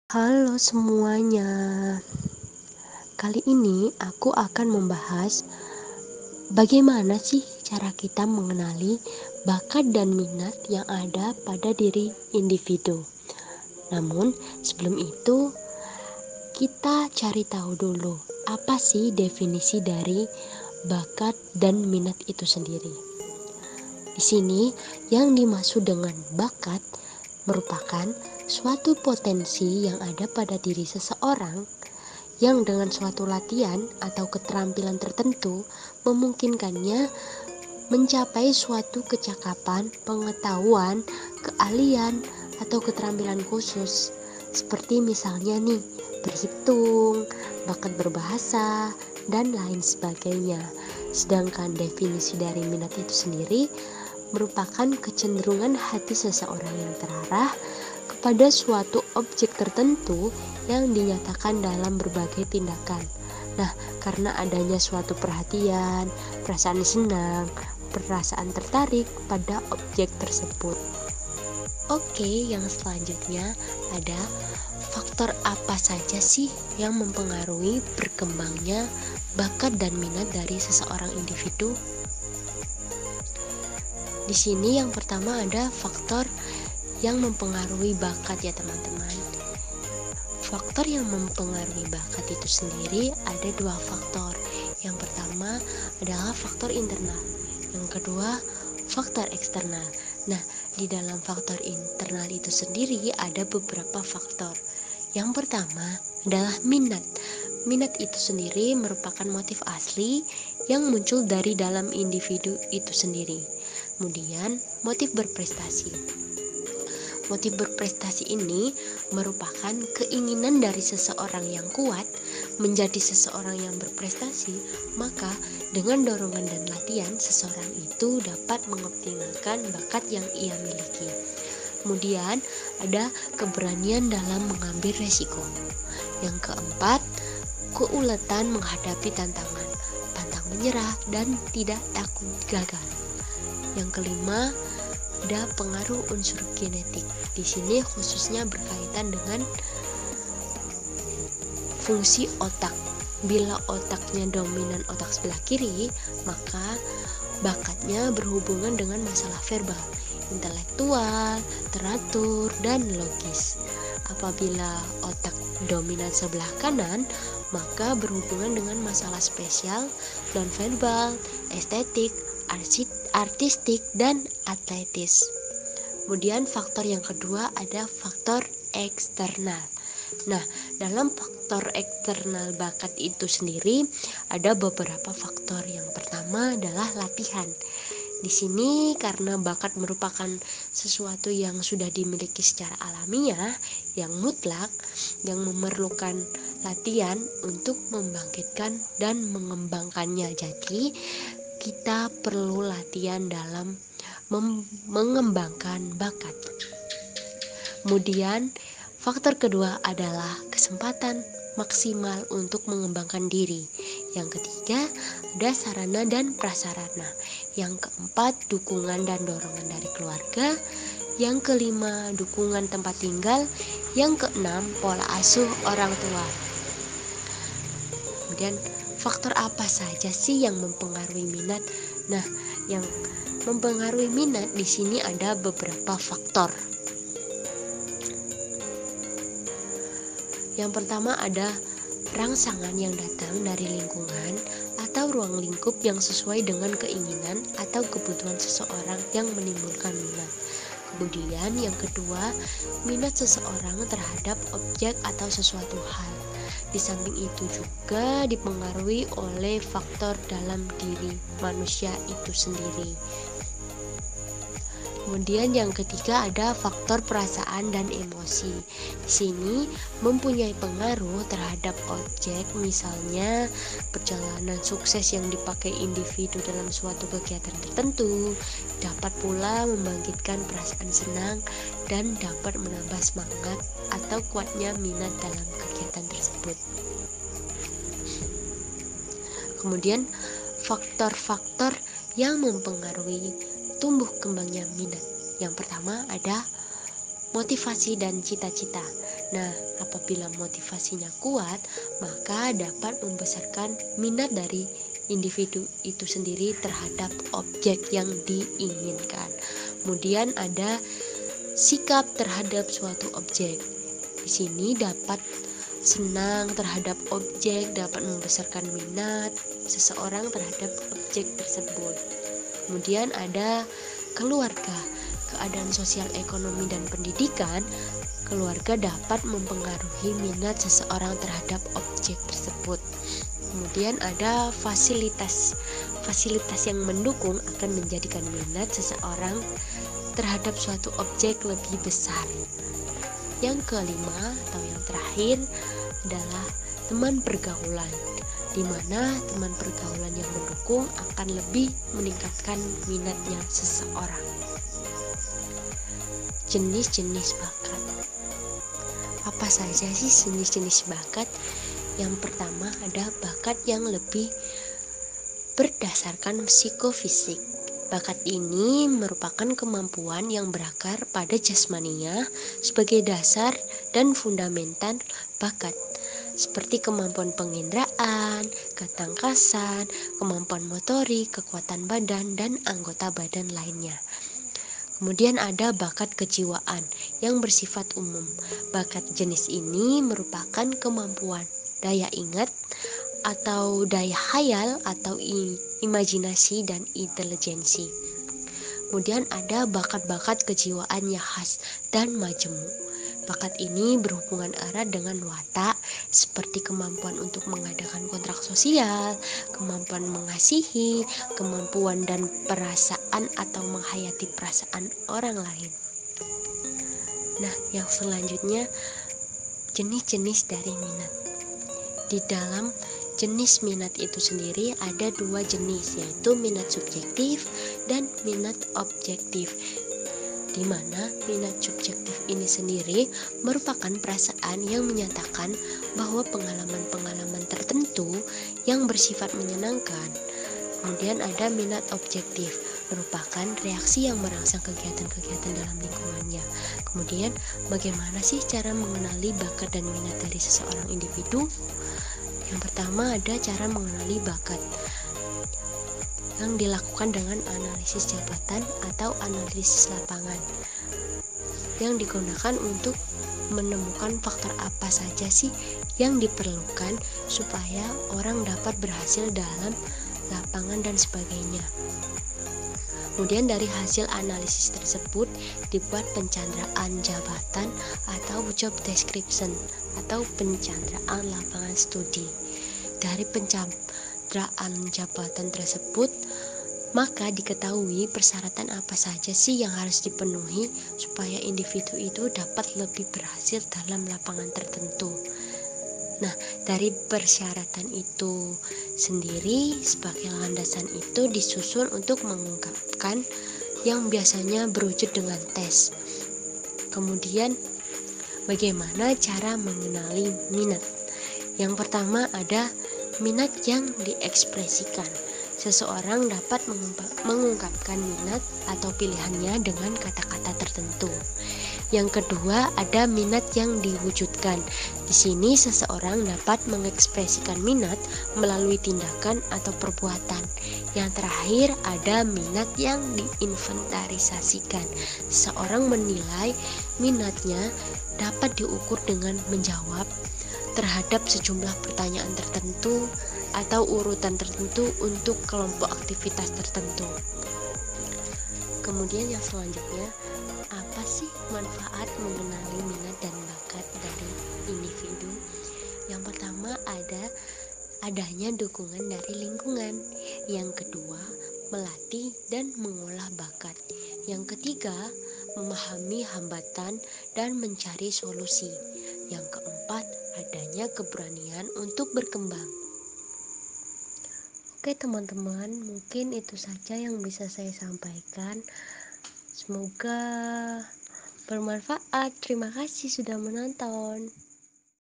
Halo semuanya, kali ini aku akan membahas bagaimana sih cara kita mengenali bakat dan minat yang ada pada diri individu. Namun sebelum itu kita cari tahu dulu apa sih definisi dari bakat dan minat itu sendiri. Di sini yang dimaksud dengan bakat merupakan suatu potensi yang ada pada diri seseorang yang dengan suatu latihan atau keterampilan tertentu memungkinkannya mencapai suatu kecakapan, pengetahuan, keahlian, atau keterampilan khusus. Seperti misalnya nih, berhitung, bakat berbahasa, dan lain sebagainya. Sedangkan definisi dari minat itu sendiri merupakan kecenderungan hati seseorang yang terarah kepada suatu objek tertentu yang dinyatakan dalam berbagai tindakan. Nah, karena adanya suatu perhatian, perasaan senang, perasaan tertarik pada objek tersebut. Oke, yang selanjutnya ada faktor apa saja sih yang mempengaruhi berkembangnya bakat dan minat dari seseorang individu? Di sini yang pertama ada faktor yang mempengaruhi bakat ya teman-teman. Faktor yang mempengaruhi bakat itu sendiri ada dua faktor. Yang pertama adalah faktor internal, yang kedua faktor eksternal. Nah, di dalam faktor internal itu sendiri ada beberapa faktor. Yang pertama adalah minat. Minat itu sendiri merupakan motif asli yang muncul dari dalam individu itu sendiri. Kemudian motif berprestasi. Motif berprestasi ini merupakan keinginan dari seseorang yang kuat menjadi seseorang yang berprestasi, maka dengan dorongan dan latihan seseorang itu dapat mengoptimalkan bakat yang ia miliki. Kemudian ada keberanian dalam mengambil resiko. Yang keempat, keuletan menghadapi tantangan, pantang menyerah dan tidak takut gagal. Yang kelima, ada pengaruh unsur genetik. Di sini khususnya berkaitan dengan fungsi otak. Bila otaknya dominan otak sebelah kiri, maka bakatnya berhubungan dengan masalah verbal, intelektual, teratur, dan logis. Apabila otak dominan sebelah kanan, maka berhubungan dengan masalah spesial, non-verbal, estetik, artistik, dan atletis. Kemudian faktor yang kedua ada faktor eksternal. Nah, dalam faktor eksternal bakat itu sendiri ada beberapa faktor. Yang pertama adalah latihan. Di sini karena bakat merupakan sesuatu yang sudah dimiliki secara alamiah, yang mutlak, yang memerlukan latihan untuk membangkitkan dan mengembangkannya. Jadi kita perlu latihan dalam mengembangkan bakat. Kemudian faktor kedua adalah kesempatan maksimal untuk mengembangkan diri. Yang ketiga ada sarana dan prasarana. Yang keempat dukungan dan dorongan dari keluarga. Yang kelima dukungan tempat tinggal. Yang keenam pola asuh orang tua. Kemudian faktor apa saja sih yang mempengaruhi minat? Nah, yang mempengaruhi minat di sini ada beberapa faktor. Yang pertama ada rangsangan yang datang dari lingkungan atau ruang lingkup yang sesuai dengan keinginan atau kebutuhan seseorang yang menimbulkan minat. Kemudian yang kedua, minat seseorang terhadap objek atau sesuatu hal. Di samping itu juga dipengaruhi oleh faktor dalam diri manusia itu sendiri. Kemudian yang ketiga ada faktor perasaan dan emosi. Di sini mempunyai pengaruh terhadap objek, misalnya perjalanan sukses yang dipakai individu dalam suatu kegiatan tertentu, dapat pula membangkitkan perasaan senang dan dapat menambah semangat atau kuatnya minat dalam kegiatan tersebut. Kemudian faktor-faktor yang mempengaruhi tumbuh kembangnya minat. Yang pertama ada motivasi dan cita-cita. Nah, apabila motivasinya kuat, maka dapat membesarkan minat dari individu itu sendiri terhadap objek yang diinginkan. Kemudian ada sikap terhadap suatu objek. Di sini dapat senang terhadap objek, dapat membesarkan minat seseorang terhadap objek tersebut. Kemudian ada keluarga, keadaan sosial, ekonomi, dan pendidikan. Keluarga dapat mempengaruhi minat seseorang terhadap objek tersebut. Kemudian ada fasilitas. Fasilitas yang mendukung akan menjadikan minat seseorang terhadap suatu objek lebih besar. Yang kelima atau yang terakhir adalah teman pergaulan, di mana teman pergaulan yang mendukung akan lebih meningkatkan minatnya seseorang. Jenis-jenis bakat. Apa saja sih jenis-jenis bakat? Yang pertama ada bakat yang lebih berdasarkan psikofisik. Bakat ini merupakan kemampuan yang berakar pada jasmania sebagai dasar dan fundamental bakat, seperti kemampuan penginderaan, ketangkasan, kemampuan motorik, kekuatan badan, dan anggota badan lainnya. Kemudian ada bakat kejiwaan yang bersifat umum. Bakat jenis ini merupakan kemampuan daya ingat atau daya khayal atau imajinasi dan intelijensi. Kemudian ada bakat-bakat kejiwaan yang khas dan majemuk. Bakat ini berhubungan erat dengan watak, seperti kemampuan untuk mengadakan kontrak sosial, kemampuan mengasihi, kemampuan dan perasaan atau menghayati perasaan orang lain. Nah, yang selanjutnya jenis-jenis dari minat. Di dalam jenis minat itu sendiri ada dua jenis, yaitu minat subjektif dan minat objektif. Di mana minat subjektif ini sendiri merupakan perasaan yang menyatakan bahwa pengalaman-pengalaman tertentu yang bersifat menyenangkan. Kemudian ada minat objektif, merupakan reaksi yang merangsang kegiatan-kegiatan dalam lingkungannya. Kemudian, bagaimana sih cara mengenali bakat dan minat dari seseorang individu? Yang pertama ada cara mengenali bakat yang dilakukan dengan analisis jabatan atau analisis lapangan, yang digunakan untuk menemukan faktor apa saja sih yang diperlukan supaya orang dapat berhasil dalam lapangan dan sebagainya. Kemudian dari hasil analisis tersebut dibuat pencanderaan jabatan atau job description atau pencanderaan lapangan studi. Dari pencanderaan jabatan tersebut, maka diketahui persyaratan apa saja sih yang harus dipenuhi supaya individu itu dapat lebih berhasil dalam lapangan tertentu. Nah, dari persyaratan itu sendiri sebagai landasan itu disusun untuk mengungkapkan yang biasanya berwujud dengan tes. Kemudian, bagaimana cara mengenali minat? Yang pertama ada minat yang diekspresikan. Seseorang dapat mengungkapkan minat atau pilihannya dengan kata-kata tertentu. Yang kedua, ada minat yang diwujudkan. Di sini seseorang dapat mengekspresikan minat melalui tindakan atau perbuatan. Yang terakhir, ada minat yang diinventarisasikan. Seseorang menilai minatnya dapat diukur dengan menjawab terhadap sejumlah pertanyaan tertentu atau urutan tertentu untuk kelompok aktivitas tertentu. Kemudian yang selanjutnya, apa sih manfaat mengenali minat dan bakat dari individu? Yang pertama adanya dukungan dari lingkungan. Yang kedua, melatih dan mengolah bakat. Yang ketiga, memahami hambatan dan mencari solusi. Yang keempat, adanya keberanian untuk berkembang. Oke teman-teman, mungkin itu saja yang bisa saya sampaikan. Semoga bermanfaat. Terima kasih sudah menonton.